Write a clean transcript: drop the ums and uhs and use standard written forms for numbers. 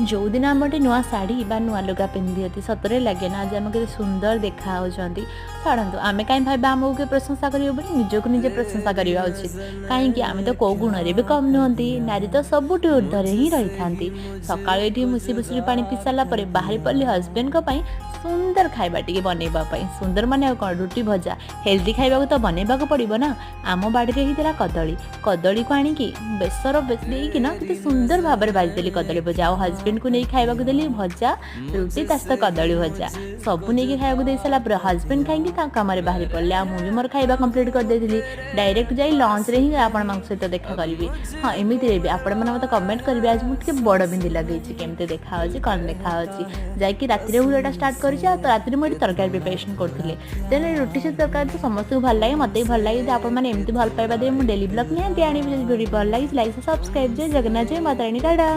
जो दिन आम गोटे नुआ शाढ़ी बा नुआ लुगा पिंधि दियती सतरे लगे ना आज आम के सुंदर देखा होचंती छाड़ू आम कहीं भाई आमको किए प्रशंसा करेंगे बोली निजक निजे प्रशंसा करवा उचित कहीं आम तो कौ गुण भी कम नुहति नारी तो सबुठ ऊर्धरे ही रही था सका मुसी भुसी पा पी सारापर बाहरी पड़ी हजबैंड सुंदर खाଇବା ଟିକେ ବନେଇବା ପାଇଁ ସୁନ୍ଦର ମାନେ ଆଉ କ'ଣ ରୁଟି ଭଜା ହେଲ୍ଦି ଖାଇବାକୁ ତ ବନେଇବାକୁ ପଡ଼ିବ ନା। ଆମ ବାଡ଼ିରେ ହେଇଥିଲା କଦଳୀକୁ ଆଣିକି ବେସର ଦେଇକିନା କେତେ ସୁନ୍ଦର ଭାବରେ ଭାଜିଦେଲି କଦଳୀ ଭଜା ଆଉ ହଜବେଣ୍ଡକୁ ନେଇ ଖାଇବାକୁ ଦେଲି ଭଜା ରୁଟି ତା ସହିତ କଦଳୀ ଭଜା ସବୁ ନେଇକି ଖାଇବାକୁ ଦେଇ ସାରିଲା ପରେ ହଜବେଣ୍ଡ ଖାଇକି ତାଙ୍କ କାମରେ ବାହାରି ପଡ଼ିଲେ ଆଉ ମୁଁ ବି ମୋର ଖାଇବା କମ୍ପ୍ଲିଟ୍ କରିଦେଇଥିଲି। ଡାଇରେକ୍ଟ ଯାଇ ଲଞ୍ଚରେ ହିଁ ଆପଣମାନଙ୍କ ସହିତ ଦେଖା କରିବି। ହଁ ଏମିତିରେ ବି ଆପଣମାନେ ମୋତେ କମେଣ୍ଟ କରିବେ ଆଜି ମୁଁ ଟିକେ ବଡ଼ ବିନ୍ଦି ଲଗେଇଛି କେମିତି ଦେଖାହେଉଛି କ'ଣ ଦେଖାହେଉଛି ଯାଇକି ରାତିରେ ଭିଡ଼ିଓଟା ଷ୍ଟାର୍ଟ तो राति मुझे तरकारी प्रिपरेशन करूँ देन रुटी से तरकारी तो समस्त भल लगे मत भी भल लगे आपने भल पाइबा दे डेली ब्लॉग निहाती आनी वीडियो भल लगे लाइक सब्सक्राइब जय जगन्नाथ जय माता रानी टाटा।